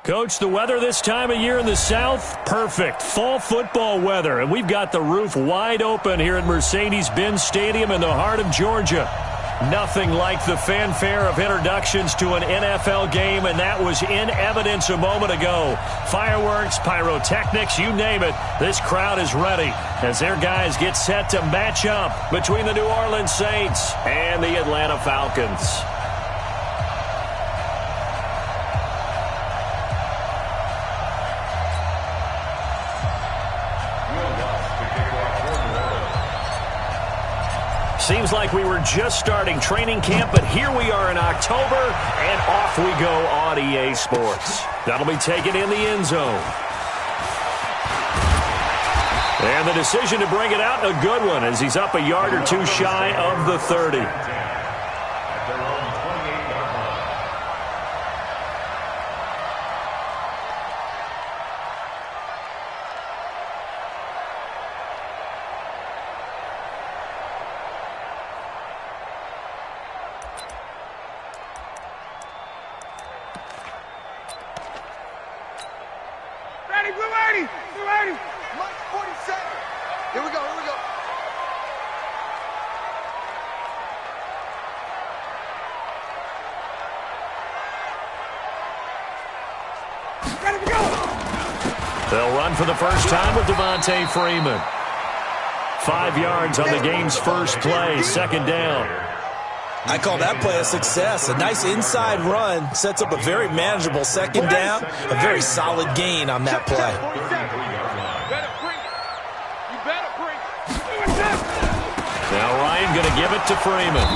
Coach, the weather this time of year in the South, perfect. Fall football weather, and we've got the roof wide open here at Mercedes-Benz Stadium in the heart of Georgia. Nothing like the fanfare of introductions to an NFL game, and that was in evidence a moment ago. Fireworks, pyrotechnics, you name it. This crowd is ready as their guys get set to match up between the New Orleans Saints and the Atlanta Falcons. Seems like we were just starting training camp, but here we are in October, and off we go on EA Sports. That'll be taken in the end zone. And the decision to bring it out, a good one, as he's up a yard or two shy of the 30. They'll run for the first time with Devontae Freeman. 5 yards on the game's first play, second down. I call that play a success. A nice inside run sets up a very manageable second down. A very solid gain on that play. Now Ryan going to give it to Freeman.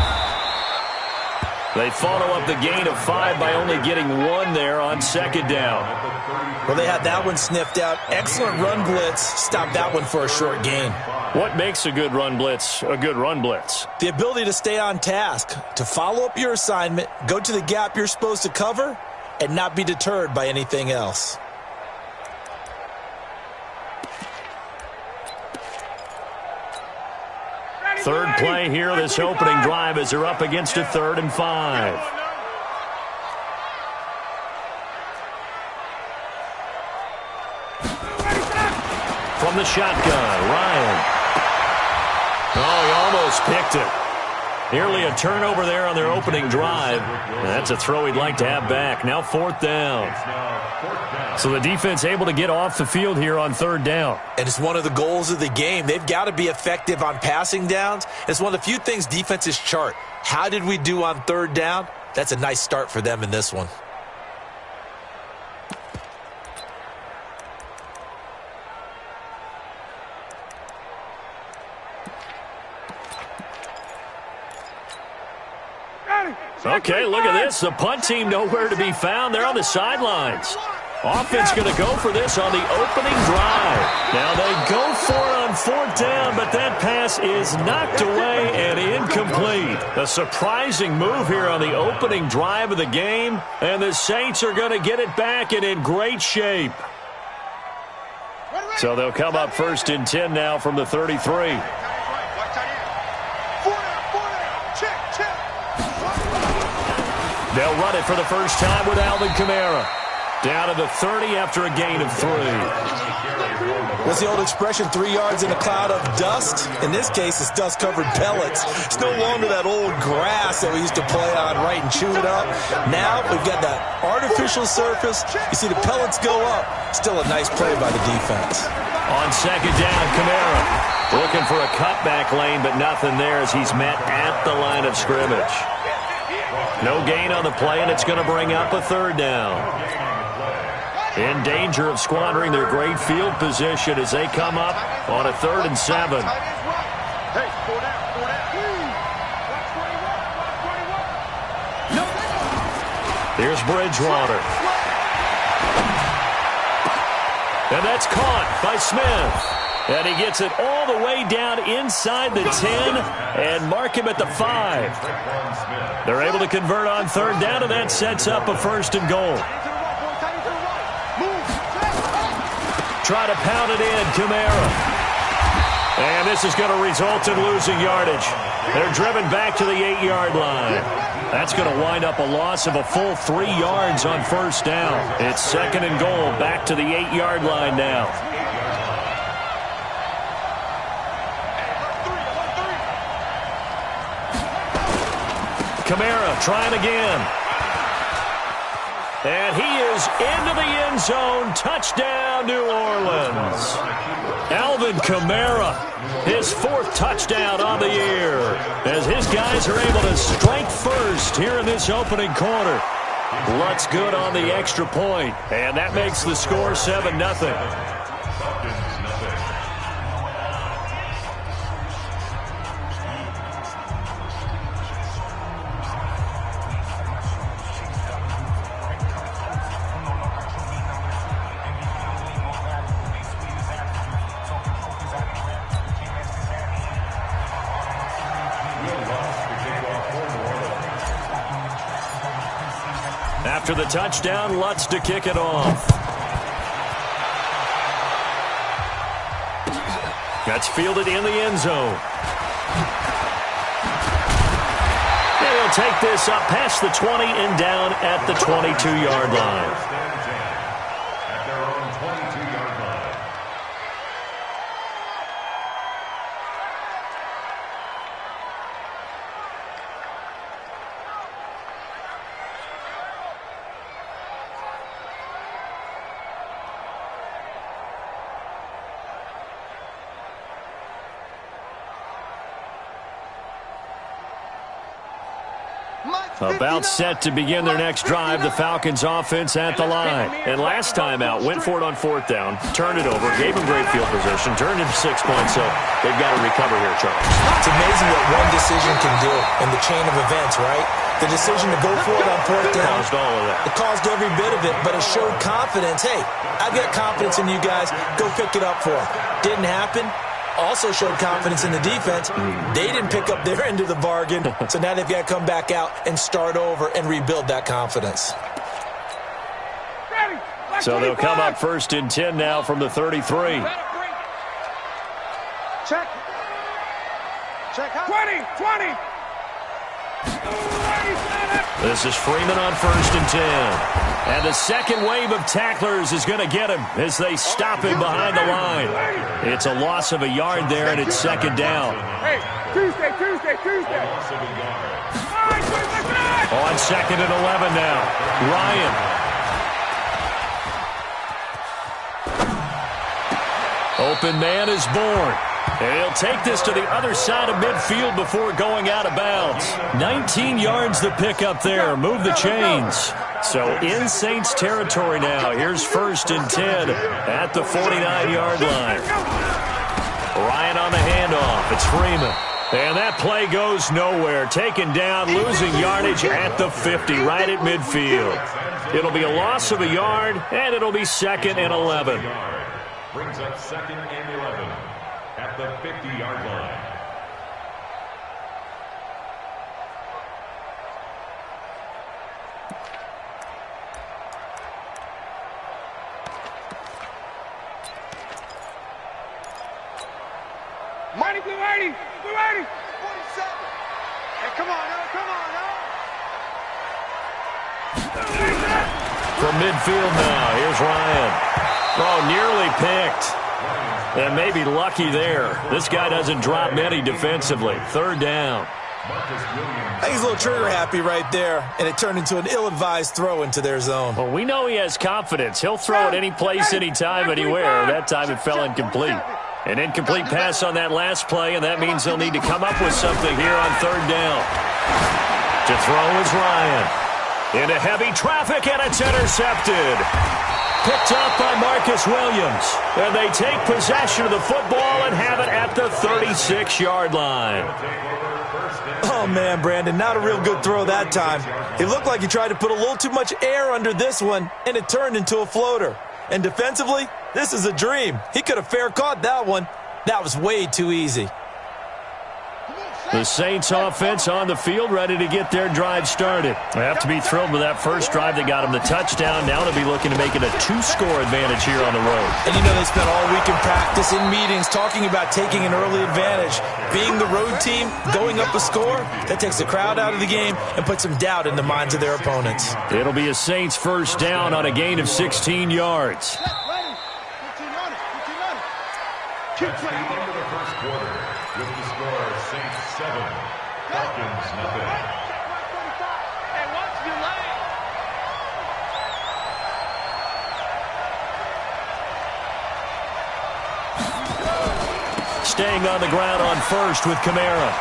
They follow up the gain of 5 by only getting 1 there on second down. Well, they had that one sniffed out. Excellent run blitz. Stopped that one for a short gain. What makes a good run blitz a good run blitz? The ability to stay on task, to follow up your assignment, go to the gap you're supposed to cover, and not be deterred by anything else. Third play here, this opening drive, as they're up against a 3rd and 5. From the shotgun, Ryan. Oh, he almost picked it. Nearly a turnover there on their opening drive. That's a throw he'd like to have back. Now 4th down. So the defense able to get off the field here on 3rd down. And it's one of the goals of the game. They've got to be effective on passing downs. It's one of the few things defenses chart. How did we do on 3rd down? That's a nice start for them in this one. Okay, look at this. The punt team nowhere to be found. They're on the sidelines. Offense going to go for this on the opening drive. Now they go for it on 4th down, but that pass is knocked away and incomplete. A surprising move here on the opening drive of the game, and the Saints are going to get it back and in great shape. So they'll come up 1st and 10 now from the 33. They'll run it for the first time with Alvin Kamara. Down to the 30 after a gain of 3. What's the old expression, 3 yards in a cloud of dust? In this case, it's dust-covered pellets. It's no longer that old grass that we used to play on, right, and chew it up. Now we've got that artificial surface. You see the pellets go up. Still a nice play by the defense. On second down, Kamara looking for a cutback lane, but nothing there as he's met at the line of scrimmage. No gain on the play, and it's going to bring up a 3rd down. In danger of squandering their great field position as they come up on a 3rd and 7. Here's Bridgewater. And that's caught by Smith. And he gets it all the way down inside the 10 and mark him at the 5. They're able to convert on 3rd down, and that sets up a 1st and goal. Try to pound it in, Kamara. And this is going to result in losing yardage. They're driven back to the 8-yard line. That's going to wind up a loss of a full 3 yards on first down. It's 2nd and goal, back to the 8-yard line now. Kamara trying again. And he is into the end zone. Touchdown, New Orleans. Alvin Kamara, his 4th touchdown on the year, as his guys are able to strike first here in this opening quarter. Lutz good on the extra point, and that makes the score 7-0. After the touchdown, Lutz to kick it off. That's fielded in the end zone. And he'll take this up past the 20 and down at the 22-yard line. About set to begin their next drive, the Falcons offense at the line. And last time out, went for it on 4th down, turned it over, gave them great field position, turned into 6 points, so they've got to recover here, Charles. It's amazing what one decision can do in the chain of events, right? The decision to go for it on 4th down. Caused all of that. It caused every bit of it, but it showed confidence. Hey, I've got confidence in you guys. Go pick it up for them. Didn't happen. Also showed confidence in the defense. They didn't pick up their end of the bargain, so now they've got to come back out and start over and rebuild that confidence. So they'll come up 1st and 10 now from the 33. Check. 20. This is Freeman on 1st and 10. And the second wave of tacklers is going to get him as they stop him behind the line. It's a loss of a yard there, and it's 2nd down. Hey, Tuesday. On 2nd and 11 now. Ryan. Open man is born. And he'll take this to the other side of midfield before going out of bounds. 19 yards to pick up there. Move the chains. So in Saints territory now. Here's 1st and 10 at the 49-yard line. Ryan on the handoff. It's Freeman. And that play goes nowhere. Taken down, losing yardage at the 50, right at midfield. It'll be a loss of a yard, and it'll be 2nd and 11. Brings up 2nd and 11 at the 50-yard line. Mighty Blue 80. 47. Hey, come on now. From midfield now, here's Ryan. Oh, nearly picked. And maybe lucky there. This guy doesn't drop many defensively. 3rd down. I think he's a little trigger happy right there, and it turned into an ill-advised throw into their zone. Well, we know he has confidence. He'll throw it any place, anytime, anywhere. That time it fell incomplete. An incomplete pass on that last play, and that means they'll need to come up with something here on 3rd down. To throw is Ryan. Into heavy traffic, and it's intercepted. Picked up by Marcus Williams. And they take possession of the football and have it at the 36-yard line. Oh, man, Brandon, not a real good throw that time. It looked like he tried to put a little too much air under this one, and it turned into a floater. And defensively, this is a dream. He could have fair caught that one. That was way too easy. The Saints offense on the field, ready to get their drive started. They have to be thrilled with that first drive that got them the touchdown. Now they'll be looking to make it a 2-score advantage here on the road. And you know they spent all week in practice, in meetings, talking about taking an early advantage. Being the road team, going up a score, that takes the crowd out of the game and puts some doubt in the minds of their opponents. It'll be a Saints first down on a gain of 16 yards. That's the end of the first quarter with the score Saints 7, Falcons nothing. Staying on the ground on first with Kamara.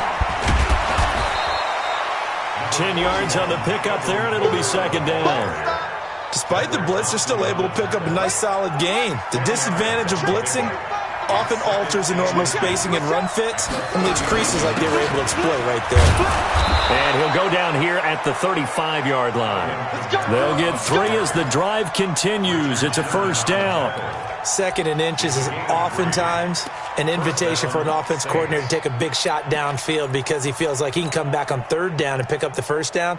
10 yards on the pickup there, and it'll be second down. Despite the blitz, they're still able to pick up a nice solid gain. The disadvantage of blitzing often alters the normal spacing and run fits and leaves creases like they were able to exploit right there. And he'll go down here at the 35-yard line. They'll get 3 as the drive continues. It's a first down. Second and inches is oftentimes an invitation for an offense coordinator to take a big shot downfield because he feels like he can come back on third down and pick up the first down.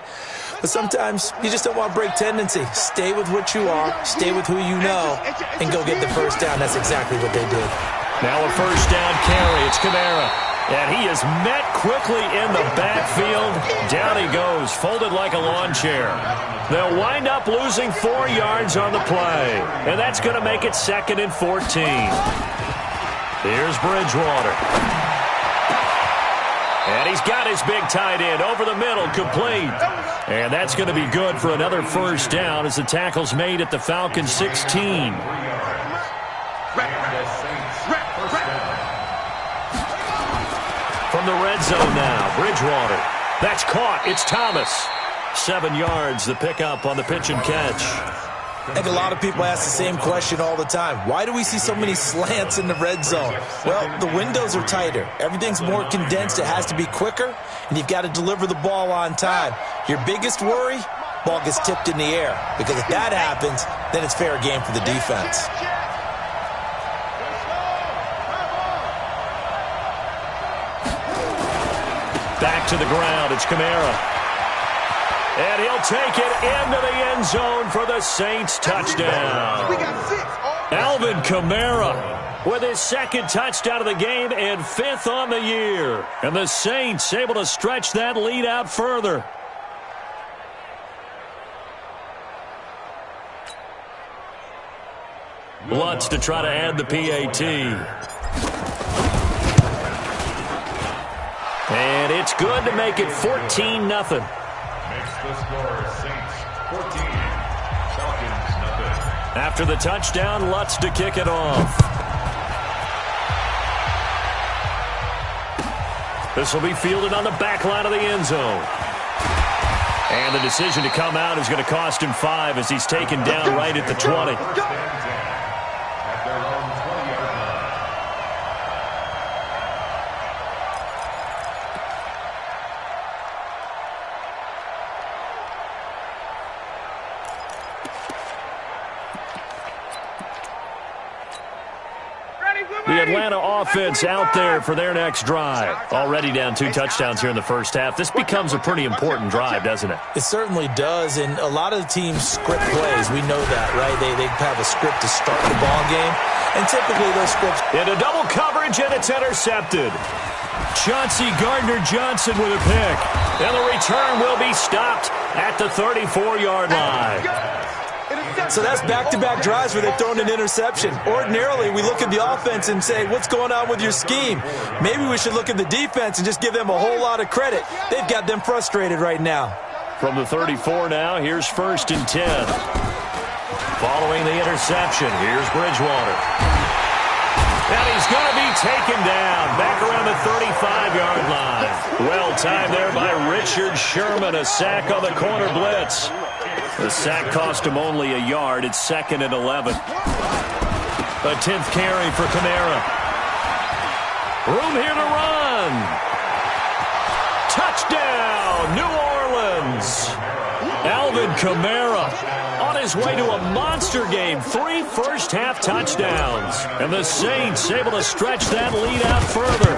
But sometimes you just don't want to break tendency. Stay with what you are, stay with who you know, and go get the first down. That's exactly what they did. Now a first down carry. It's Kamara. And he is met quickly in the backfield. Down he goes, folded like a lawn chair. They'll wind up losing 4 yards on the play. And that's going to make it 2nd and 14. Here's Bridgewater. And he's got his big tight end over the middle, complete. And that's going to be good for another first down as the tackle's made at the Falcons 16. From the red zone now, Bridgewater. That's caught. It's Thomas. 7 yards, the pickup on the pitch and catch. I think a lot of people ask the same question all the time. Why do we see so many slants in the red zone? Well, the windows are tighter. Everything's more condensed. It has to be quicker, and you've got to deliver the ball on time. Your biggest worry, ball gets tipped in the air. Because if that happens, then it's fair game for the defense. Back to the ground. It's Kamara. And he'll take it into the end zone for the Saints touchdown. Alvin Kamara with his 2nd touchdown of the game and 5th on the year. And the Saints able to stretch that lead out further. Lutz to try to add the PAT. And it's good to make it 14-0. Makes the score Saints 14, Falcons nothing. After the touchdown, Lutz to kick it off. This will be fielded on the back line of the end zone. And the decision to come out is going to cost him 5 as he's taken down right at the 20. At their own 20-yard line. The Atlanta offense out there for their next drive. Already down 2 touchdowns here in the first half. This becomes a pretty important drive, doesn't it? It certainly does, and a lot of the teams script plays. We know that, right? They have a script to start the ball game, and typically those scripts... Into double coverage, and it's intercepted. Chauncey Gardner-Johnson with a pick. And the return will be stopped at the 34-yard line. So that's back-to-back drives where they've thrown an interception. Ordinarily, we look at the offense and say, what's going on with your scheme? Maybe we should look at the defense and just give them a whole lot of credit. They've got them frustrated right now. From the 34 now, here's 1st and 10. Following the interception, here's Bridgewater. And he's going to be taken down back around the 35-yard line. Well timed there by Richard Sherman. A sack on the corner blitz. The sack cost him only a yard. It's 2nd and 11. A 10th carry for Kamara. Room here to run. Touchdown, New Orleans. Alvin Kamara on his way to a monster game. 3 first-half touchdowns. And the Saints able to stretch that lead out further.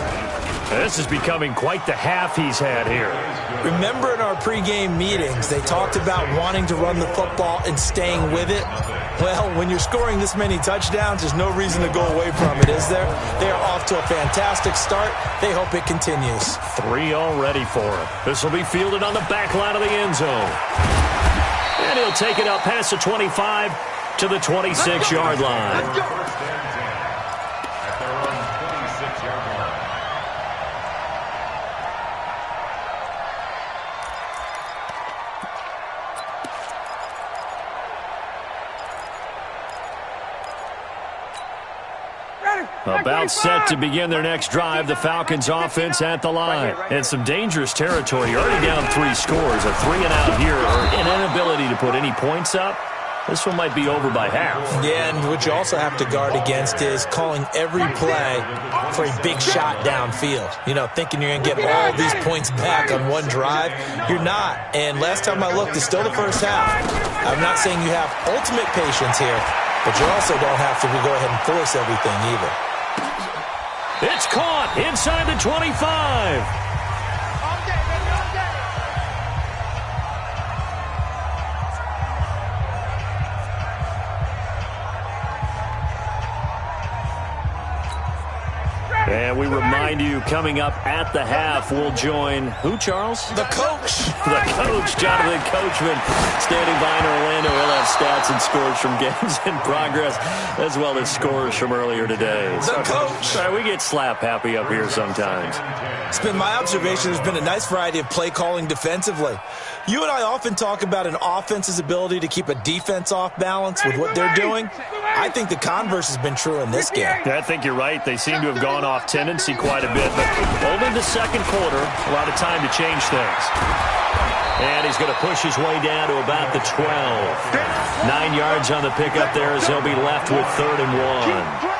This is becoming quite the half he's had here. Remember in our pregame meetings, they talked about wanting to run the football and staying with it? Well, when you're scoring this many touchdowns, there's no reason to go away from it, is there? They are off to a fantastic start. They hope it continues. 3 already for him. This will be fielded on the back line of the end zone. And he'll take it up past the 25 to the 26-yard line. About set to begin their next drive, the Falcons offense at the line. And some dangerous territory. You're already down 3 scores. A 3-and-out here, or an inability to put any points up. This one might be over by half. Yeah, and what you also have to guard against is calling every play for a big shot downfield. You know, thinking you're going to get all these points back on one drive. You're not. And last time I looked, it's still the first half. I'm not saying you have ultimate patience here, but you also don't have to go ahead and force everything either. It's caught inside the 25. And we remind you, coming up at the half, we'll join who, Charles? The coach. The coach, Jonathan Coachman, standing by in Orlando. He'll have stats and scores from games in progress, as well as scores from earlier today. The coach. Sorry, we get slap happy up here sometimes. It's been my observation. There's been a nice variety of play calling defensively. You and I often talk about an offense's ability to keep a defense off balance with what they're doing. I think the converse has been true in this game. Yeah, I think you're right. They seem to have gone off tendency quite a bit, but only the second quarter, a lot of time to change things. And he's going to push his way down to about the 12. 9 yards on the pickup there as he'll be left with 3rd and 1.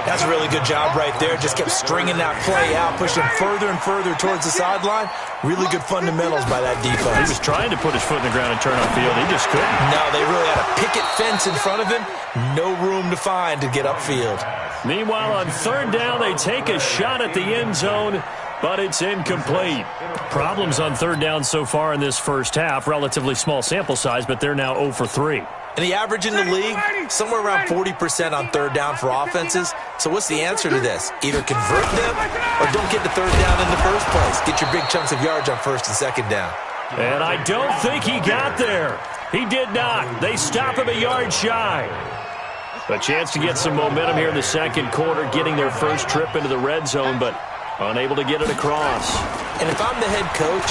That's a really good job right there. Just kept stringing that play out, pushing further and further towards the sideline. Really good fundamentals by that defense. He was trying to put his foot in the ground and turn on field. He just couldn't. No, they really had a picket fence in front of him. No room to find to get upfield. Meanwhile, on 3rd down, they take a shot at the end zone, but it's incomplete. Problems on 3rd down so far in this first half. Relatively small sample size, but they're now 0 for 3. And the average in the league, somewhere around 40% on 3rd down for offenses. So what's the answer to this? Either convert them or don't get the 3rd down in the first place. Get your big chunks of yards on 1st and 2nd down. And I don't think he got there. He did not. They stop him a yard shy. A chance to get some momentum here in the second quarter, getting their first trip into the red zone, but unable to get it across. And if I'm the head coach,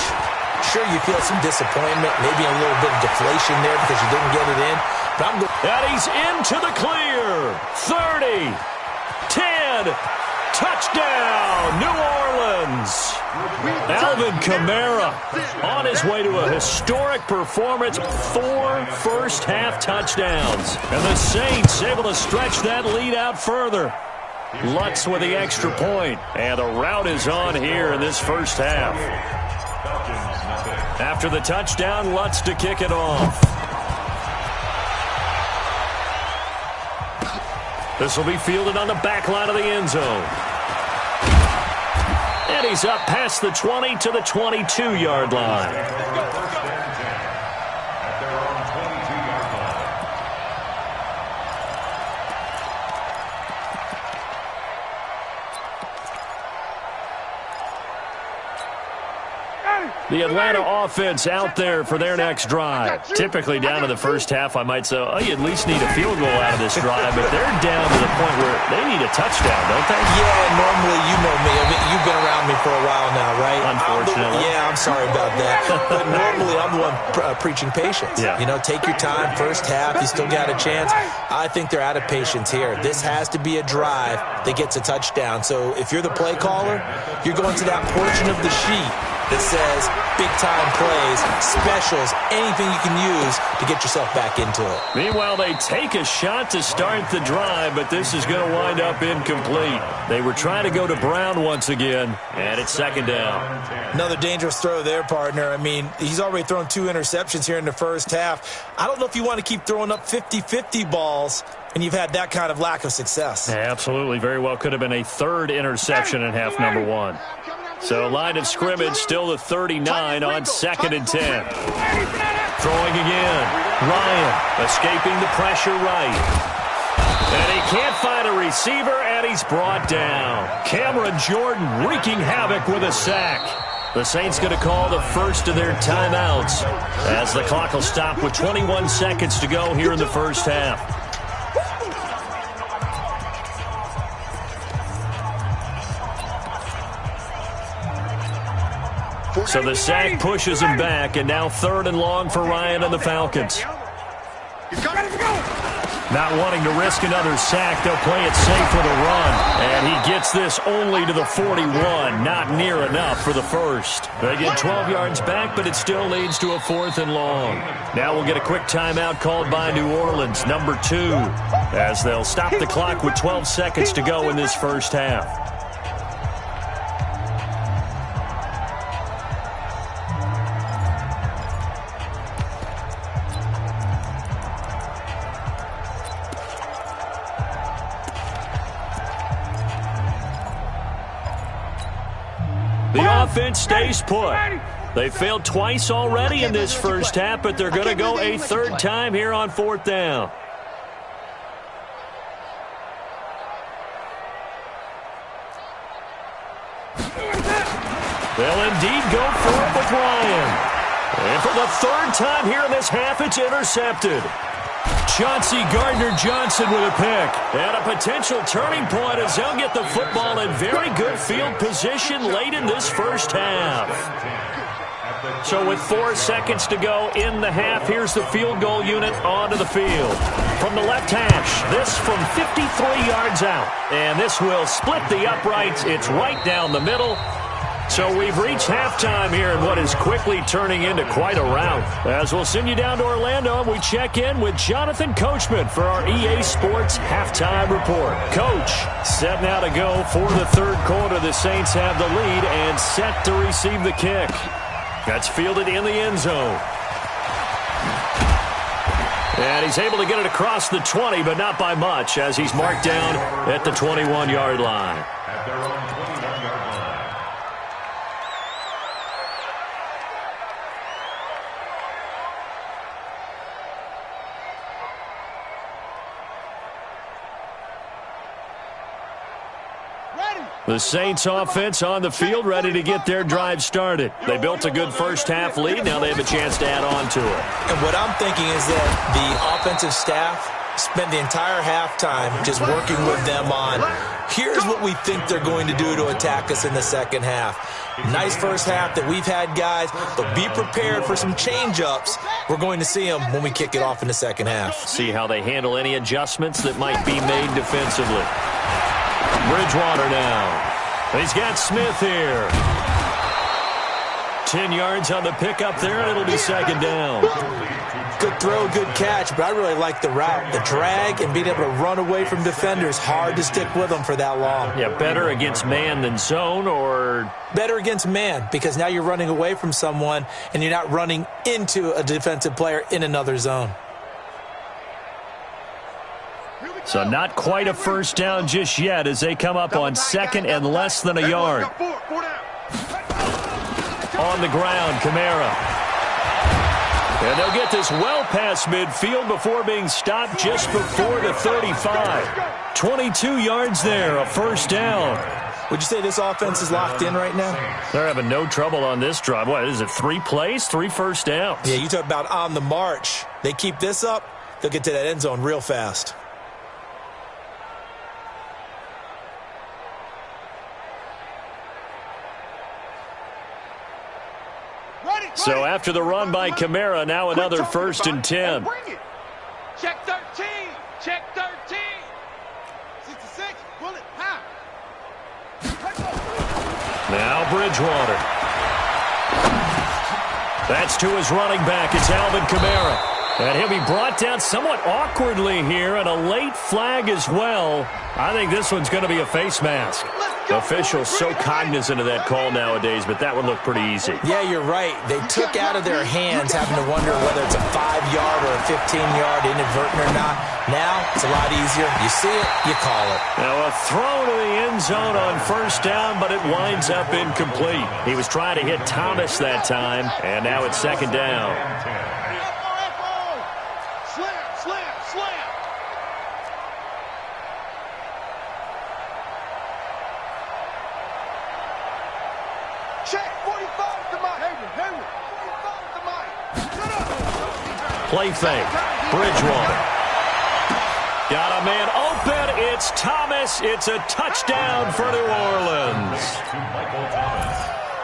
sure, you feel some disappointment, maybe a little bit of deflation there because you didn't get it in. But I'm going. And he's into the clear. 30, 10, touchdown, New Orleans. Alvin Kamara on his way to a historic performance, 4 first-half touchdowns. And the Saints able to stretch that lead out further. Lutz with the extra point. And the route is on here in this first half. After the touchdown, Lutz to kick it off. This will be fielded on the back line of the end zone. And he's up past the 20 to the 22-yard line. The Atlanta offense out there for their next drive. Typically down in the first half, I might say, oh, you at least need a field goal out of this drive, but they're down to the point where they need a touchdown, don't they? Yeah, normally, you know me. I mean, you've been around me for a while now, right? Unfortunately. I'm sorry about that. But normally, I'm the one preaching patience. Yeah. You know, take your time. First half, you still got a chance. I think they're out of patience here. This has to be a drive that gets a touchdown. So if you're the play caller, you're going to that portion of the sheet that says big-time plays, specials, anything you can use to get yourself back into it. Meanwhile, they take a shot to start the drive, but this is going to wind up incomplete. They were trying to go to Brown once again, and it's second down. Another dangerous throw there, partner. I mean, he's already thrown 2 interceptions here in the first half. I don't know if you want to keep throwing up 50-50 balls and you've had that kind of lack of success. Absolutely. Very well could have been a third interception in half number 1. So line of scrimmage still the 39 on 2nd and 10. Throwing again. Ryan escaping the pressure right. And he can't find a receiver, and he's brought down. Cameron Jordan wreaking havoc with a sack. The Saints going to call the first of their timeouts as the clock will stop with 21 seconds to go here in the first half. So the sack pushes him back, and now 3rd and long for Ryan and the Falcons. Not wanting to risk another sack, they'll play it safe with a run. And he gets this only to the 41, not near enough for the first. They get 12 yards back, but it still leads to a 4th and long. Now we'll get a quick timeout called by New Orleans, number 2, as they'll stop the clock with 12 seconds to go in this first half. The offense stays put. They failed twice already in this first half, but they're going to go a 3rd time here on 4th down. They'll indeed go for it with Ryan. And for the 3rd time here in this half, it's intercepted. Chauncey Gardner-Johnson with a pick. And a potential turning point as they'll get the football in very good field position late in this first half. So with 4 seconds to go in the half, here's the field goal unit onto the field. From the left hash, this from 53 yards out. And this will split the uprights. It's right down the middle. So we've reached halftime here in what is quickly turning into quite a rout. As we'll send you down to Orlando, and we check in with Jonathan Coachman for our EA Sports Halftime Report. Coach, set now to go for the 3rd quarter. The Saints have the lead and set to receive the kick. That's fielded in the end zone. And he's able to get it across the 20, but not by much, as he's marked down at the 21-yard line. At their own 21-yard line. The Saints offense on the field, ready to get their drive started. They built a good first half lead. Now they have a chance to add on to it. And what I'm thinking is that the offensive staff spent the entire halftime just working with them on, here's what we think they're going to do to attack us in the second half. Nice first half that we've had, guys, but be prepared for some change-ups. We're going to see them when we kick it off in the second half. See how they handle any adjustments that might be made defensively. Bridgewater now. He's got Smith here. 10 yards on the pickup there, and it'll be second down. Good throw, good catch, but I really like the route. The drag and being able to run away from defenders, hard to stick with them for that long. Yeah, better against man than zone, or? Better against man, because now you're running away from someone, and you're not running into a defensive player in another zone. So not quite a first down just yet as they come up on 2nd and less than a yard. On the ground, Kamara. And they'll get this well past midfield before being stopped just before the 35. 22 yards there, a first down. Would you say this offense is locked in right now? They're having no trouble on this drive. What is it, 3 plays, 3 first downs? Yeah, you talk about on the march. They keep this up, they'll get to that end zone real fast. So after the run by Kamara, now another 1st and 10. Check 13. Check 13. 66. Bullet. Now Bridgewater. That's to his running back. It's Alvin Kamara. And he'll be brought down somewhat awkwardly here, and a late flag as well. I think this one's going to be a face mask. Officials so cognizant of that call nowadays, but that one looked pretty easy. Yeah, you're right. They took out of their hands having to wonder whether it's a 5-yard or a 15-yard inadvertent or not. Now, it's a lot easier. You see it, you call it. Now a throw to the end zone on first down, but it winds up incomplete. He was trying to hit Thomas that time, and now it's second down. Play fake. Bridgewater. Got a man open. It's Thomas. It's a touchdown for New Orleans.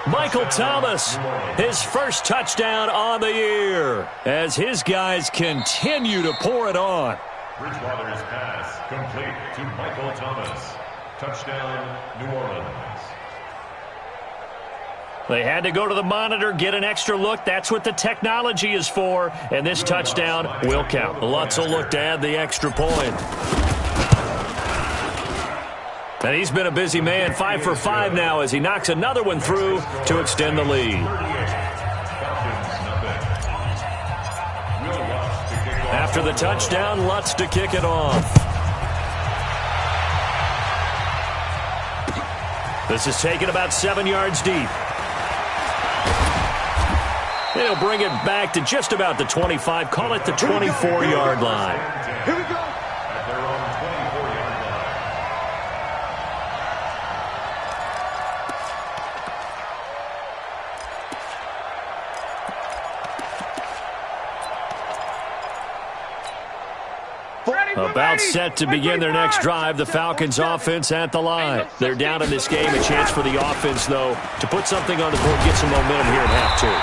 Michael Thomas, his first touchdown on the year, as his guys continue to pour it on. Bridgewater's pass complete to Michael Thomas. Touchdown, New Orleans. They had to go to the monitor, get an extra look. That's what the technology is for. And this touchdown will count. Lutz will look to add the extra point. And he's been a busy man, 5 for 5 now as he knocks another one through to extend the lead. After the touchdown, Lutz to kick it off. This is taken about 7 yards deep. He'll bring it back to just about the 25. Call it the 24-yard line. Here we go. At their own 24-yard line. About set to begin their next drive. The Falcons offense at the line. They're down in this game. A chance for the offense, though, to put something on the board, get some momentum here in half two.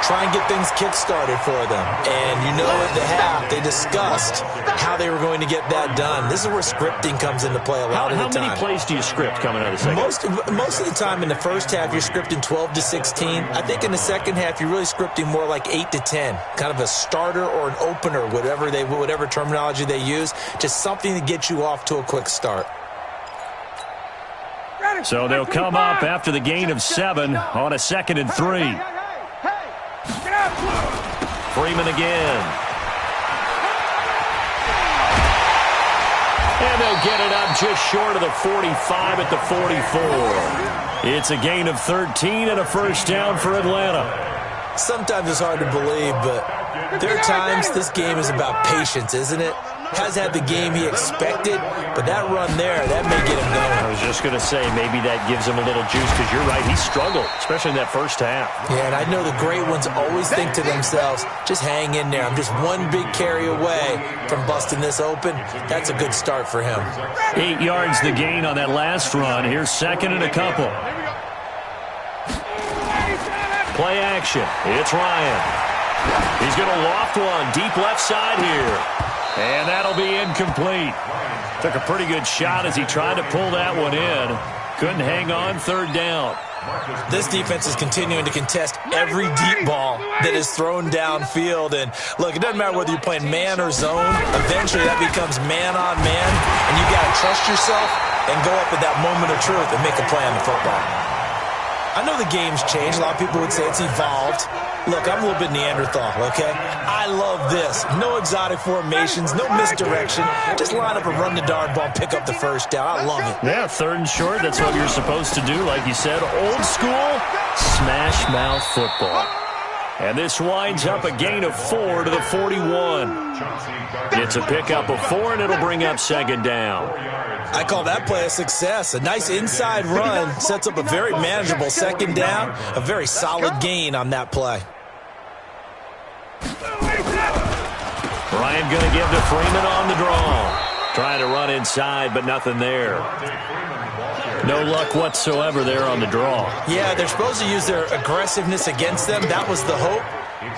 Try and get things kick-started for them. And you know at the half, they discussed how they were going to get that done. This is where scripting comes into play a lot of the time. How many plays do you script coming out of the second? Most of the time in the first half, you're scripting 12 to 16. I think in the second half, you're really scripting more like 8 to 10. Kind of a starter or an opener, whatever terminology they use. Just something to get you off to a quick start. So they'll come up after the gain of 7 on a 2nd and 3. Freeman again. And they'll get it up just short of the 45 at the 44. It's a gain of 13 and a first down for Atlanta. Sometimes it's hard to believe, but there are times this game is about patience, isn't it? Has had the game he expected, but that run there, that may get him going. I was just going to say, maybe that gives him a little juice, because you're right, he struggled, especially in that first half. Yeah, and I know the great ones always think to themselves, just hang in there. I'm just one big carry away from busting this open. That's a good start for him. 8 yards the gain on that last run. Here's 2nd and a couple. Play action. It's Ryan. He's going to loft one deep left side here. And that'll be incomplete. Took a pretty good shot as he tried to pull that one in. Couldn't hang on, 3rd down. This defense is continuing to contest every deep ball that is thrown downfield. And, look, it doesn't matter whether you're playing man or zone. Eventually that becomes man on man. And you got to trust yourself and go up at that moment of truth and make a play on the football. I know the game's changed. A lot of people would say it's evolved. Look, I'm a little bit Neanderthal, okay? I love this. No exotic formations, no misdirection. Just line up and run the darn ball, pick up the first down. I love it. Yeah, 3rd and short. That's what you're supposed to do. Like you said, old school, smash mouth football. And this winds up a gain of 4 to the 41. It's a pickup of 4, and it'll bring up 2nd down. I call that play a success. A nice inside run sets up a very manageable 2nd down. A very solid gain on that play. Ryan going to give to Freeman on the draw. Trying to run inside, but nothing there. No luck whatsoever there on the draw. Yeah, they're supposed to use their aggressiveness against them. That was the hope.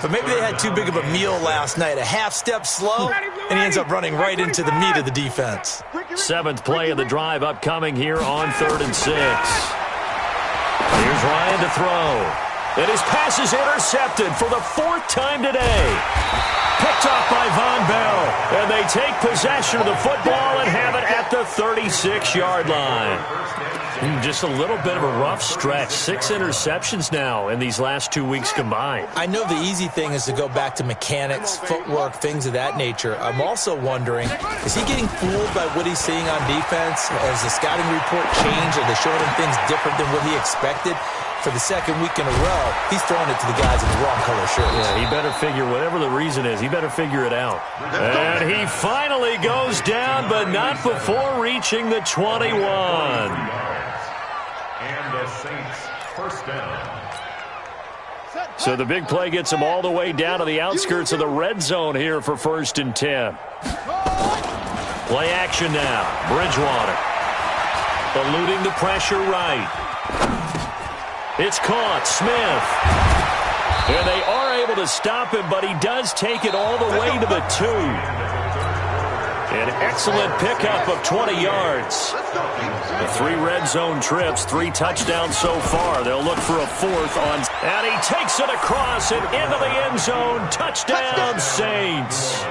But maybe they had too big of a meal last night. A half step slow, and he ends up running right into the meat of the defense. 7th play of the drive upcoming here on 3rd and 6. Here's Ryan to throw. And his pass is intercepted for the 4th time today. Picked off by Von Bell. And they take possession of the football and have it at the 36-yard line. Just a little bit of a rough stretch. 6 interceptions now in these last 2 weeks combined. I know the easy thing is to go back to mechanics, footwork, things of that nature. I'm also wondering, is he getting fooled by what he's seeing on defense? Has the scouting report changed? Are they showing him things different than what he expected? For the 2nd week in a row, he's throwing it to the guys in the wrong color shirts. Yeah, he better figure, whatever the reason is, he better figure it out. And he finally goes down, but not before reaching the 21. And the Saints first down. So the big play gets him all the way down to the outskirts of the red zone here for 1st and 10. Play action now. Bridgewater. Eluding the pressure right. It's caught. Smith. And they are able to stop him, but he does take it all the way to the 2. An excellent pickup of 20 yards. The 3 red zone trips, 3 touchdowns so far. They'll look for a 4th on. And he takes it across and into the end zone. Touchdown, Saints.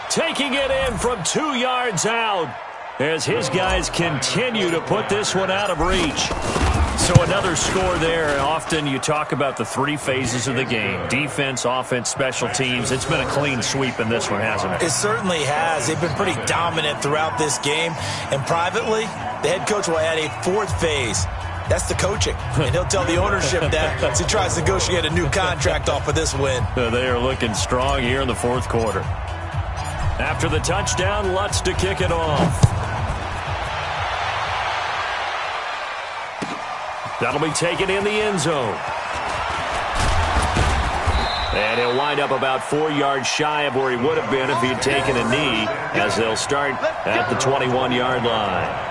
Taking it in from 2 yards out as his guys continue to put this one out of reach. So another score there. Often you talk about the 3 phases of the game. Defense, offense, special teams. It's been a clean sweep in this one, hasn't it? It certainly has. They've been pretty dominant throughout this game. And privately, the head coach will add a 4th phase. That's the coaching. And he'll tell the ownership that as he tries to negotiate a new contract off of this win. They are looking strong here in the 4th quarter. After the touchdown, Lutz to kick it off. That'll be taken in the end zone. And he'll wind up about 4 yards shy of where he would have been if he had taken a knee, as they'll start at the 21-yard line.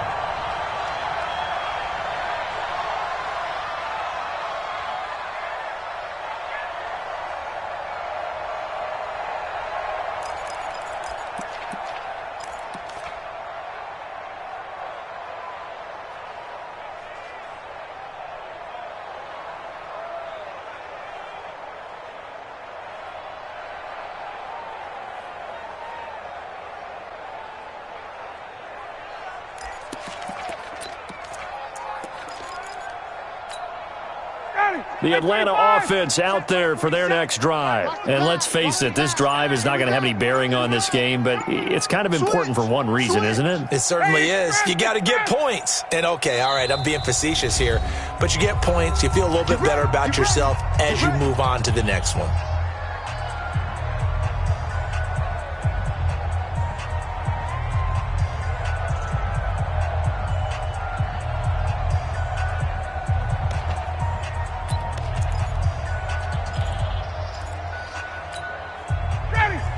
The Atlanta offense out there for their next drive. And let's face it, this drive is not going to have any bearing on this game, but it's kind of important for one reason, isn't it? It certainly is. You got to get points. And, okay, all right, I'm being facetious here, but you get points. You feel a little bit better about yourself as you move on to the next one.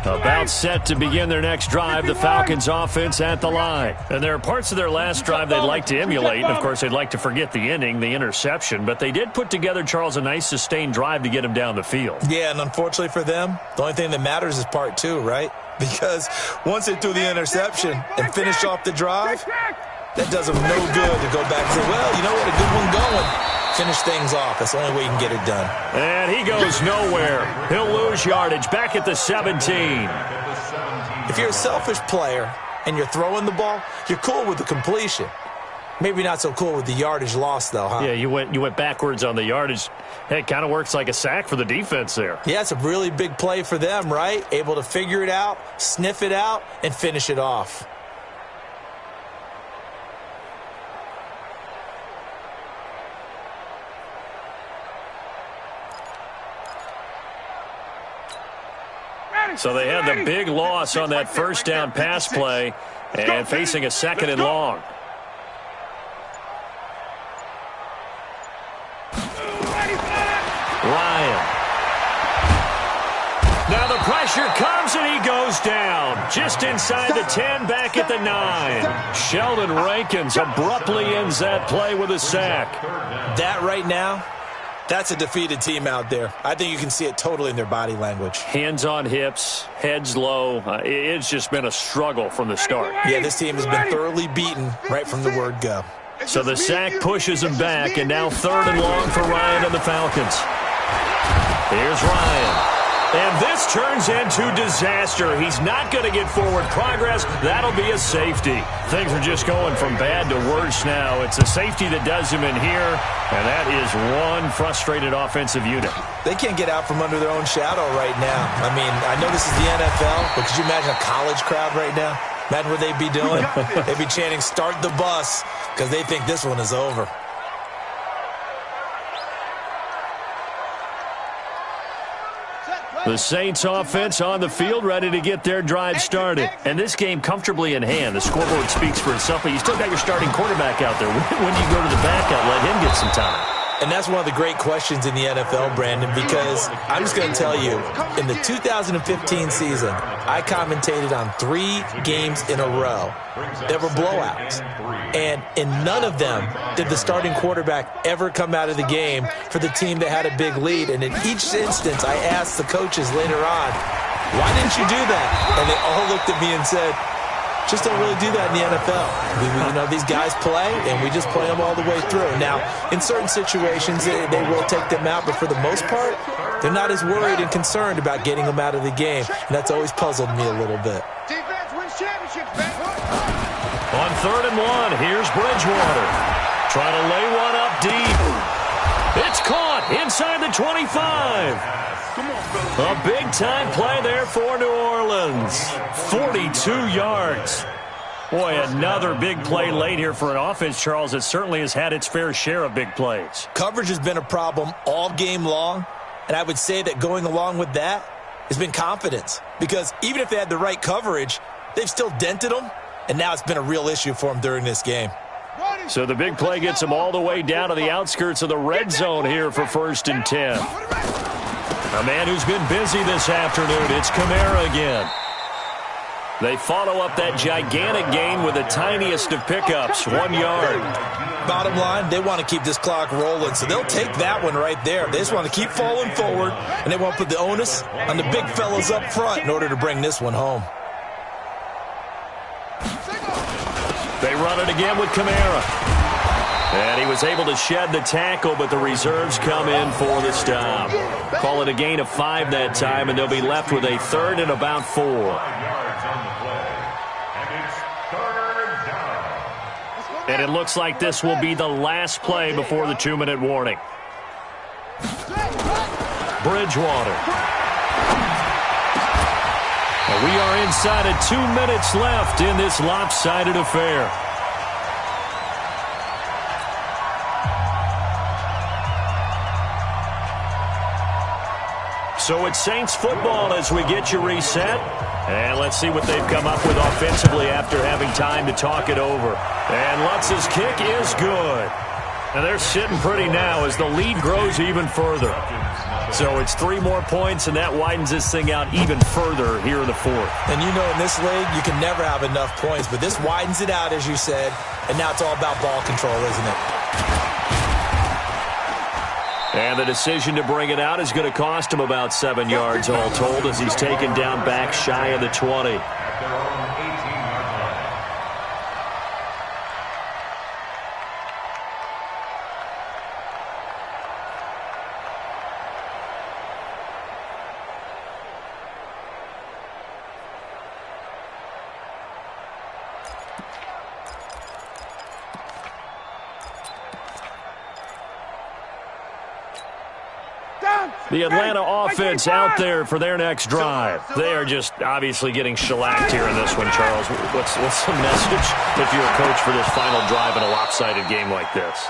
About set to begin their next drive, the Falcons offense at the line. And there are parts of their last drive they'd like to emulate. And, of course, they'd like to forget the ending, the interception. But they did put together, Charles, a nice sustained drive to get him down the field. Yeah, and unfortunately for them, the only thing that matters is part 2, right? Because once they threw the interception and finished off the drive, that does them no good to go back and say, well, you know what, a good one going. Finish things off. That's the only way you can get it done. And he goes nowhere. He'll lose yardage back at the 17. If you're a selfish player and you're throwing the ball, you're cool with the completion. Maybe not so cool with the yardage loss, though, huh? Yeah, you went backwards on the yardage. Hey, it kind of works like a sack for the defense there. Yeah, it's a really big play for them, right? Able to figure it out, sniff it out, and finish it off. So they had the big loss on that first down pass play and facing a 2nd and long. Ryan. Now the pressure comes and he goes down. Just inside the 10, back at the 9. Sheldon Rankins abruptly ends that play with a sack. That right now, that's a defeated team out there. I think you can see it totally in their body language. Hands on hips, heads low. It's just been a struggle from the start. Yeah, this team has been thoroughly beaten right from the word go. So the sack pushes him back, and now 3rd and long for Ryan and the Falcons. Here's Ryan. And this turns into disaster. He's not going to get forward progress. That'll be a safety. Things are just going from bad to worse now. It's a safety that does him in here, and that is one frustrated offensive unit. They can't get out from under their own shadow right now. I mean, I know this is the NFL, but could you imagine a college crowd right now? Imagine what they'd be doing. They'd be chanting, "Start the bus," because they think this one is over. The Saints offense on the field, ready to get their drive started. And this game comfortably in hand. The scoreboard speaks for itself, but you still got your starting quarterback out there. When do you go to the backup, let him get some time? And that's one of the great questions in the NFL, Brandon, because I'm just going to tell you, in the 2015 season, I commentated on 3 games in a row that were blowouts. And in none of them did the starting quarterback ever come out of the game for the team that had a big lead. And in each instance, I asked the coaches later on, why didn't you do that? And they all looked at me and said, just don't really do that in the NFL. These guys play, and we just play them all the way through. Now, in certain situations, they will take them out, but for the most part, they're not as worried and concerned about getting them out of the game, and that's always puzzled me a little bit. Defense wins championships, man. On 3rd and 1, here's Bridgewater. Trying to lay one up deep. It's caught inside the 25. A big-time play there for New Orleans. 42 yards. Boy, another big play late here for an offense, Charles, that certainly has had its fair share of big plays. Coverage has been a problem all game long, and I would say that going along with that has been confidence. Because even if they had the right coverage, they've still dented them, and now it's been a real issue for them during this game. So the big play gets them all the way down to the outskirts of the red zone here for 1st and 10. A man who's been busy this afternoon, it's Kamara again. They follow up that gigantic gain with the tiniest of pickups, 1 yard. Bottom line, they want to keep this clock rolling, so they'll take that one right there. They just want to keep falling forward, and they want to put the onus on the big fellas up front in order to bring this one home. They run it again with Kamara. And he was able to shed the tackle, but the reserves come in for the stop. Call it a gain of 5 that time, and they'll be left with a 3rd and about 4. And it looks like this will be the last play before the 2-minute warning. Bridgewater. And we are inside of 2 minutes left in this lopsided affair. So it's Saints football as we get you reset. And let's see what they've come up with offensively after having time to talk it over. And Lutz's kick is good. And they're sitting pretty now as the lead grows even further. So it's 3 more points, and that widens this thing out even further here in the 4th. And you know in this league, you can never have enough points. But this widens it out, as you said. And now it's all about ball control, isn't it? And the decision to bring it out is going to cost him about 7 yards all told as he's taken down back shy of the 20. The Atlanta offense out there for their next drive. They are just obviously getting shellacked here in this one, Charles. What's the message if you're a coach for this final drive in a lopsided game like this?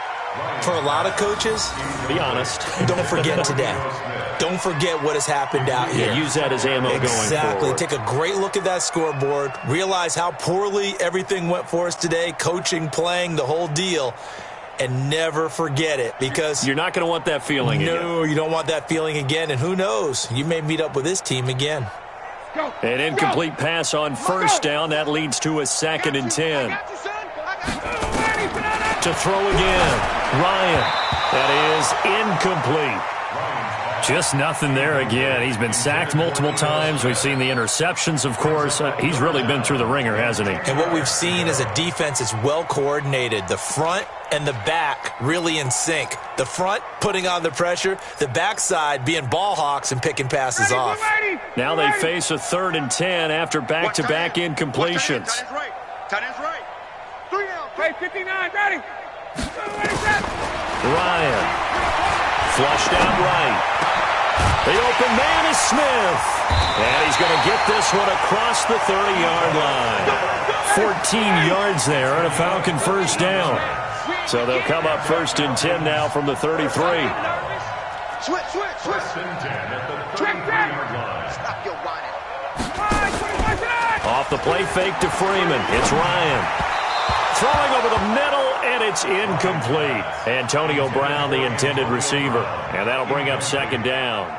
For a lot of coaches, be honest. Don't forget today. Don't forget what has happened out here. Yeah, use that as ammo going forward. Exactly. Take a great look at that scoreboard. Realize how poorly everything went for us today. Coaching, playing, the whole deal. And never forget it, because you're not going to want that feeling again. No, you don't want that feeling again. And who knows? You may meet up with this team again. An incomplete pass on 1st down. That leads to a 2nd and 10. To throw again. Ryan. That is incomplete. Just nothing there again. He's been sacked multiple times. We've seen the interceptions, of course. He's really been through the ringer, hasn't he? And what we've seen is a defense that's well coordinated. The front and the back really in sync. The front putting on the pressure, the backside being ball hawks and picking passes off. Now they face a 3rd and 10 after back-to-back incompletions. Tight end's right. 3 down. Hey, 59, ready. Ryan. Flushed out right. The open man is Smith. And he's going to get this one across the 30-yard line. 14 yards there and a Falcon first down. So they'll come up 1st and 10 now from the 33. Switch. 1st and 10 at the 33-yard line. Stop your whining. Off the play fake to Freeman. It's Ryan. Throwing over the middle, and it's incomplete. Antonio Brown, the intended receiver. And that'll bring up 2nd down.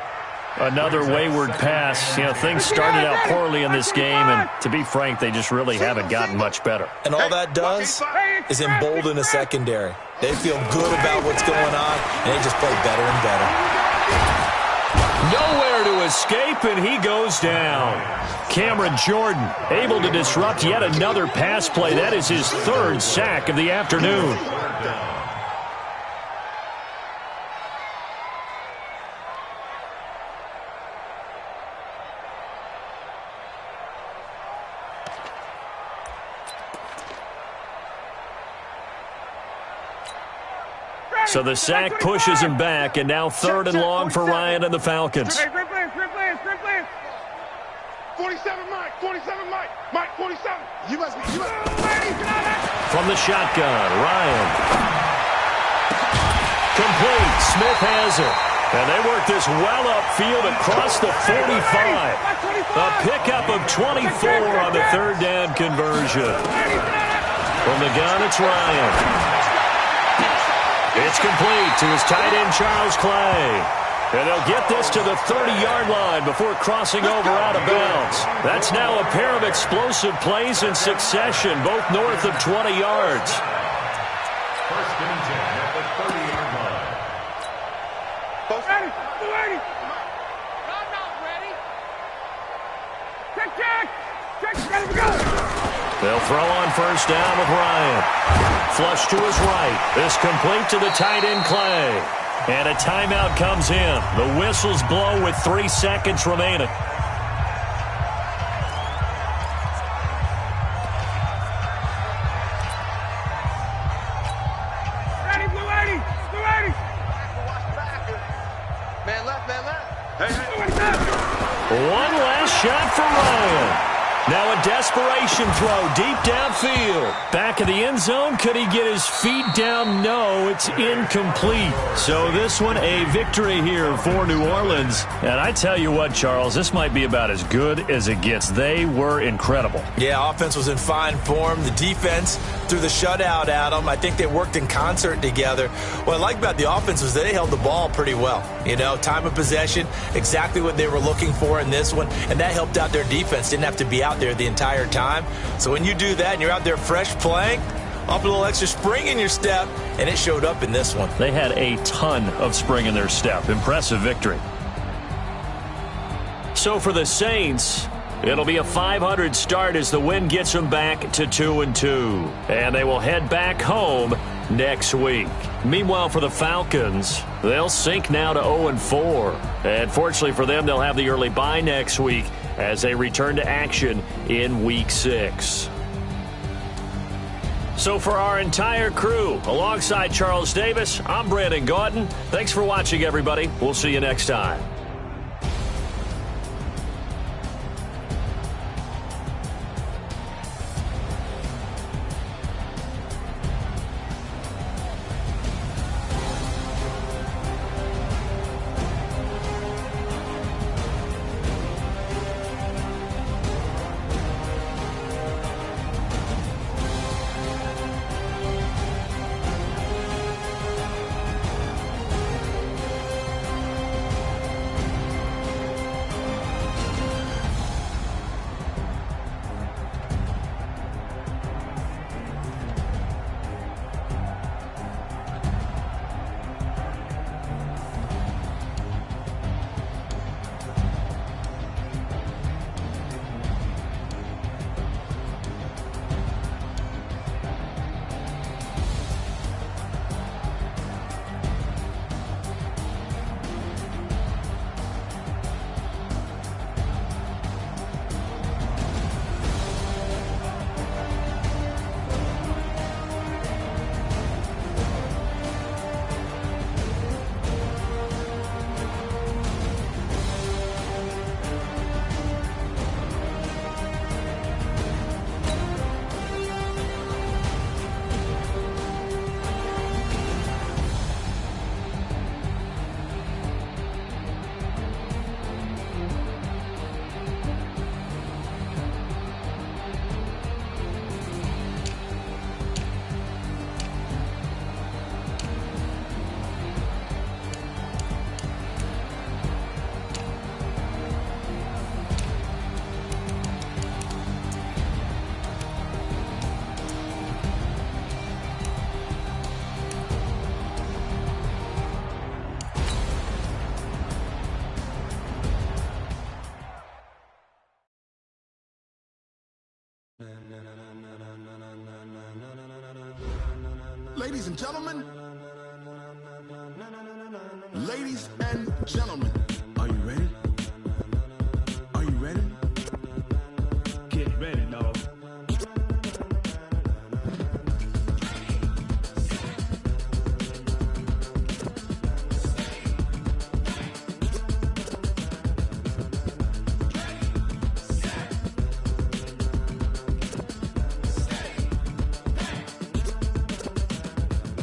Another wayward pass. You know, things started out poorly in this game, and to be frank, they just really haven't gotten much better. And all that does is embolden a secondary. They feel good about what's going on, and they just play better and better. Nowhere to escape, and he goes down. Cameron Jordan able to disrupt yet another pass play. That is his 3rd sack of the afternoon. So the sack pushes him back, and now 3rd and long for Ryan and the Falcons. Great play. 47, Mike. 47, Mike. Mike, 47. You must be. From the shotgun, Ryan. Complete. Smith has it. And they work this well upfield across the 45. A pickup of 24 on the 3rd down conversion. From the gun, it's Ryan. It's complete to his tight end, Charles Clay. And they'll get this to the 30-yard line before crossing over out of bounds. That's now a pair of explosive plays in succession, both north of 20 yards. 1st and 10 at the 30-yard line. Both ready. Ready. I'm not ready. Check. Ready to go. They'll throw on 1st down with Ryan. Flush to his right. This complete to the tight end, Clay. And a timeout comes in. The whistles blow with 3 seconds remaining. Ready, blue 80. Man left. Hey. One last shot for Ryan. Now a desperation throw deep downfield. Back of the end zone. Could he get his feet down? No, it's incomplete. So this one a victory here for New Orleans. And I tell you what, Charles, this might be about as good as it gets. They were incredible. Yeah, offense was in fine form. The defense threw the shutout at them. I think they worked in concert together. What I like about the offense was they held the ball pretty well. You know, time of possession, exactly what they were looking for in this one. And that helped out their defense. Didn't have to be out there the entire time. So when you do that and you're out there fresh playing, up a little extra spring in your step, and it showed up in this one. They had a ton of spring in their step. Impressive victory. So for the Saints, it'll be a 500 start as the win gets them back to 2-2. And they will head back home next week. Meanwhile, for the Falcons, they'll sink now to 0-4. And fortunately for them, they'll have the early bye next week as they return to action in Week 6. So for our entire crew, alongside Charles Davis, I'm Brandon Gaudin. Thanks for watching, everybody. We'll see you next time. Ladies and gentlemen, ladies and gentlemen, are you ready? Are you ready? Get ready, dog.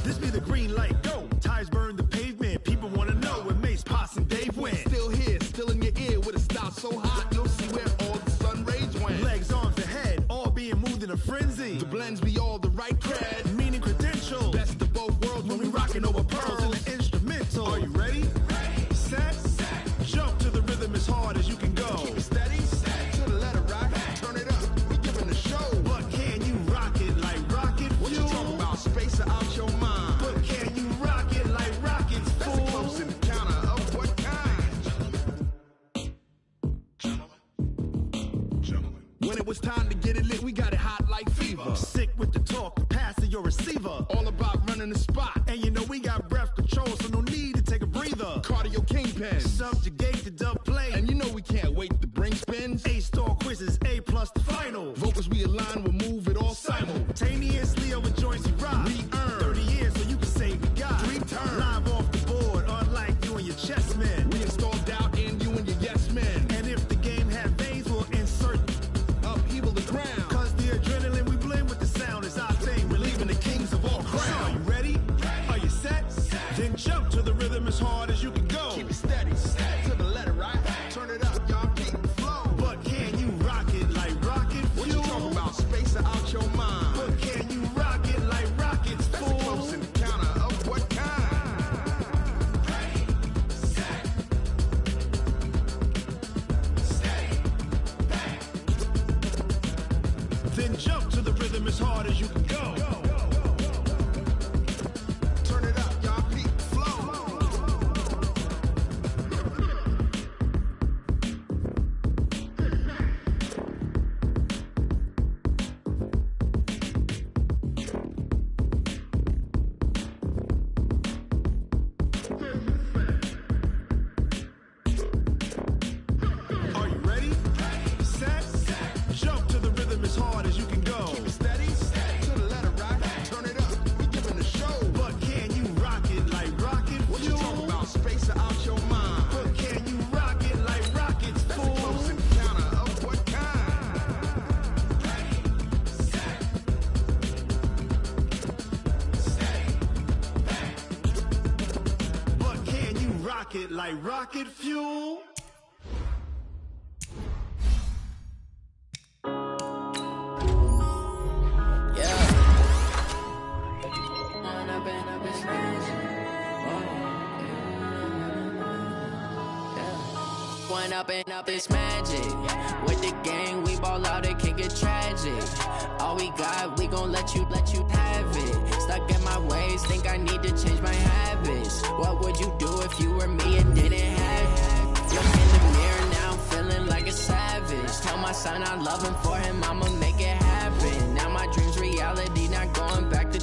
This be the green light, go. Tires burn the pavement. People want to know where Mace, Potts, and Dave went. Still here, still in your ear with a style so hot, you'll see where all the sun rays went. Legs, arms, and head, all being moved in a frenzy. The blends be all the right cred, meaning credentials. Best of both worlds when we rockin' over pearls in the instrumental. Are you ready? Set, jump to the rhythm as hard as you can go. Keep it steady, to the letter right. Turn it up, we giving the show. But can you rock it like rocket fuel? What you talking about? Space out your mind. But can you rock it like rockets, fool? That's a close encounter of what kind? Gentlemen. When it was time to get it lit, we got it hot like fever. Sick with the talk, the pass to your receiver. All about running the spot. And you know we got breath control, so no need to take a breather. Cardio kingpin, subjugate the dub play. And you know we can't wait to bring spins. A-star quizzes, A+ the final. Vocals we align, we'll move it all simultaneously over joints we rock. We earn 30 years, so you can say we got 3 turns. Live off the board, unlike you and your chess men. We install doubt in you and your yes men. And if the game had veins, we'll insert upheaval the ground. Cause the adrenaline we blend with the sound is our thing. We're leaving the kings of all crowns. So are you ready? Are you set? Then jump to the rhythm as hard as you can go. Keep it steady, to the letter right. Turn it up, y'all keep the flow. But can you rock it like rocket fuel? What you talking about? Space out your mind. But can you rock it like rockets, fool? That's a close encounter of what kind? Then jump to the rhythm as hard as you can go. Turn it up, y'all keep the flow. Are you ready? Set, jump to the rhythm as hard as you can go. Keep it steady, to the letter right. Turn it up, we giving the show. But can you rock it like rocket fuel? What you talking about? Space out your mind. But can you rock it like rockets, fool? That's a close encounter of what kind? But can you rock it like rocket fuel? Up, it's magic. With the gang, we ball out, it can get tragic. All we got, we gon' let you have it. Stuck in my ways, think I need to change my habits. What would you do if you were me and didn't have it? Look in the mirror now, I'm feeling like a savage. Tell my son I love him, for him I'ma make it happen. Now my dream's reality, not going back to.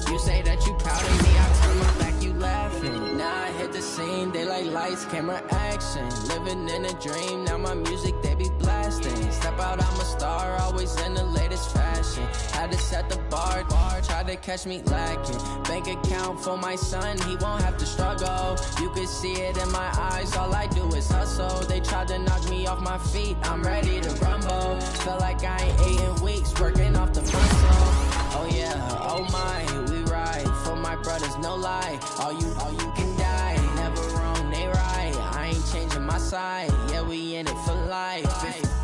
You say that you proud of me, I turn my back, you laughing. Now I hit the scene, they like lights, camera, action. Living in a dream, now my music, they be blasting. Step out, I'm a star, always in the latest fashion. Had to set the bar, try to catch me lacking. Bank account for my son, he won't have to struggle. You can see it in my eyes, all I do is hustle. They tried to knock me off my feet, I'm ready to rumble. Feel like I ain't ate in weeks, working off the muscle. Oh yeah, oh my, we ride for my brothers, no lie. All you can die, never wrong, they right. I ain't changing my side, yeah, we in it for life.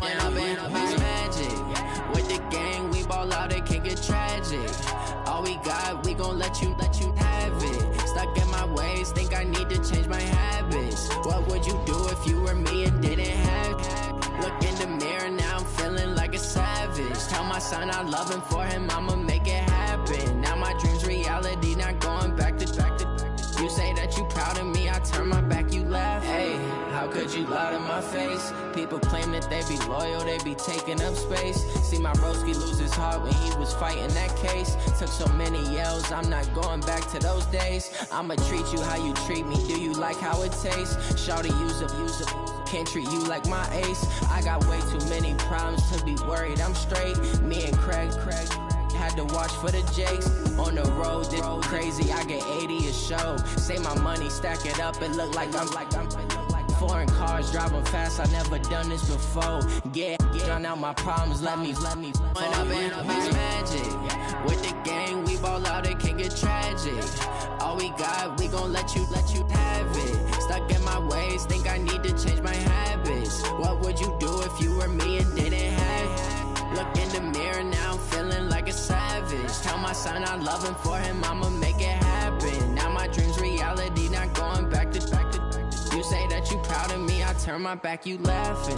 When up and up, it's magic. With the gang, we ball out, it can get tragic. All we got, we gon' let you have it. Stuck in my ways, think I need to change my habits. What would you do if you were me and didn't have it? Look in the mirror now, I'm feeling like a savage. Tell my son I love him, for him I'ma make it happen. Now my dream's reality, not going back to. You say that you proud of me, I turn my back, you laugh. Hey, how could you lie to my face? People claim that they be loyal, they be taking up space. See my broski lose his heart when he was fighting that case. Took so many yells, I'm not going back to those days. I'ma treat you how you treat me, do you like how it tastes? Shawty, use up, can't treat you like my ace. I got way too many problems to be worried, I'm straight. Me and Craig had to watch for the Jakes. On the road, this crazy, I get 80 a show. Say my money, stack it up, it look like I'm foreign cars, driving fast, I never done this before. Get on out my problems, let me When up in magic, with the gang, we ball out, it can get tragic. All we got, we gon' let you have it. Stuck in my ways, think I need to change my habits. What would you do if you were me and didn't have it? Look in the mirror now, I'm feeling like a savage. Tell my son I love him, for him I'ma make it happen. Now my dream's reality, not going back to. You say that you proud of me, I turn my back, you laughing.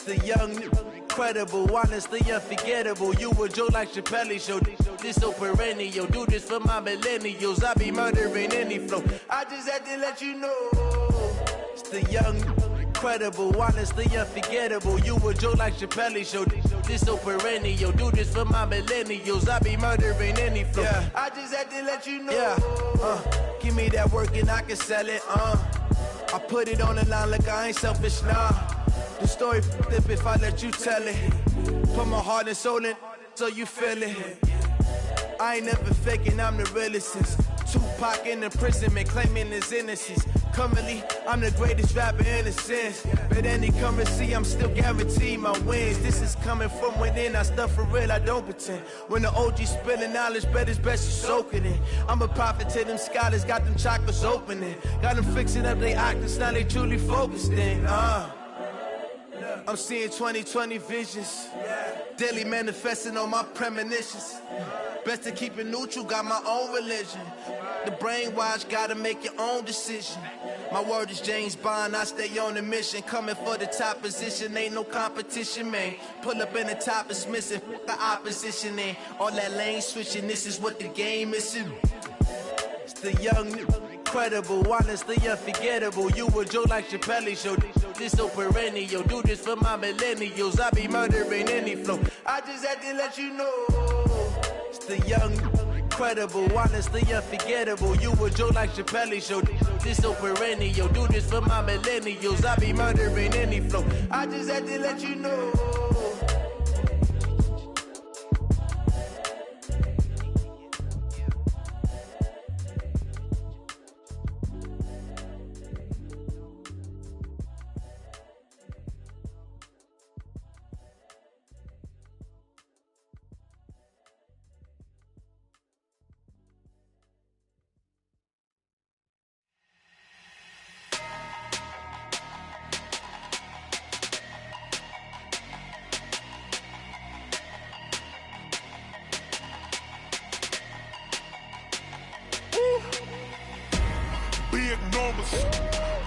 The young, incredible, honestly unforgettable. You a joke like Chappelle show. This so perennial. Do this for my millennials. I be murdering any flow. I just had to let you know. It's the young, incredible, honestly unforgettable. You a joke like Chappelle show. This so perennial. Do this for my millennials. I be murdering any flow. Yeah. I just had to let you know. Yeah. Give me that work and I can sell it. I put it on the line like I ain't selfish, nah. The story flip if I let you tell it. Put my heart and soul in so you feel it. I ain't never faking, I'm the realest since Tupac in imprisonment, claiming his innocence. Currently, I'm the greatest rapper in a sense. But any currency, I'm still guaranteed my wins. This is coming from within, I stuff for real, I don't pretend. When the OG spilling knowledge, bet it's best you soak it in. I'm a prophet to them scholars, got them chakras opening. Got them fixing up their octaves, now they truly focused in. I'm seeing 2020 visions, daily manifesting on my premonitions. Best to keep it neutral, got my own religion. The brainwash, gotta make your own decision. My word is James Bond, I stay on a mission. Coming for the top position, ain't no competition, man. Pull up in the top, it's missing, the opposition in. All that lane switching, this is what the game is. It's the young, incredible, honestly unforgettable. You a joke like Chappelle show. This so perennial. Do this for my millennials. I be murdering any flow. I just had to let you know. It's the young, incredible, honestly unforgettable. You a joke like Chappelle show. This so perennial. Do this for my millennials. I be murdering any flow. I just had to let you know.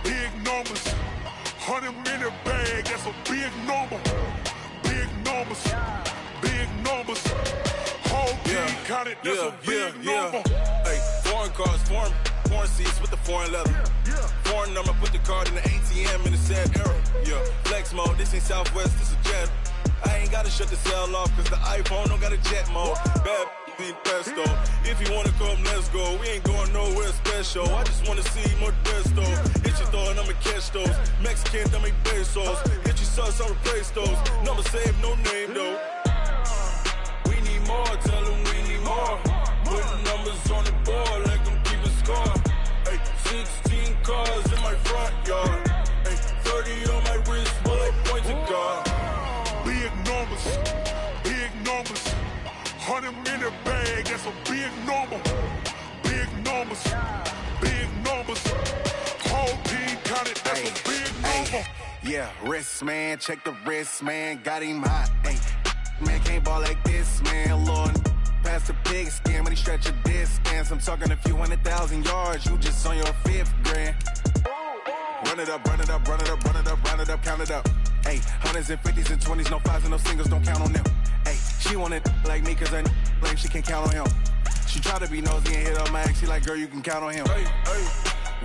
Big numbers, 100-minute bag, that's a big number. Big numbers, whole team counted, that's a big number. Hey, foreign cars, foreign seats with the foreign leather. Foreign number, put the card in the ATM in the sad era. Yeah, flex mode, this ain't Southwest, this a jet. I ain't gotta shut the cell off, cause the iPhone don't got a jet mode. Bad in pesto. If you wanna come, let's go. We ain't going nowhere special. I just wanna see more pesto. Hit your thought, I'ma catch those. Mexican, I make pesos. Hit your sauce, I'll replace those. Number save, no name though. We need more, tell them we need more. Putting numbers on the board like I'm keeping score. Hey, 16 cars in my front yard. Hey, 30 on my wrist while I point to God. Big numbers, 100-minute bag, that's a big number. Big numbers, whole team counted, that's a big Yeah, wrist, man, check the wrist, man, got him hot, ayy. Man, can't ball like this, man, Lord. Past the pig skin, but he stretch a distance. I'm talking a few 100,000 yards, you just on your 5th grand. Run it up, run it up, run it up, run it up, run it up, count it up. Ayy, 100s and 50s and 20s, no 5s and no singles, don't count on them. Ayy, she want it like me, cause her lame, she can't count on him. She try to be nosy and hit up my ex, she like, girl, you can count on him. Hey, hey,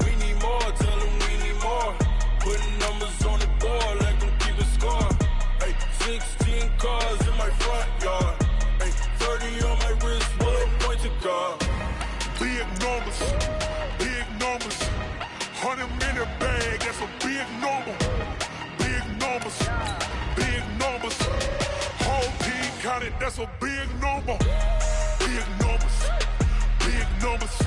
we need more, tell them we need more. Putting numbers on the board, like them keep a score. Hey, 16 cars in my front yard. Hey, 30 on my wrist, one point to guard. Big numbers, 100 minute bag, that's a big number. Big numbers, whole team counted, that's a big number. Big numbers.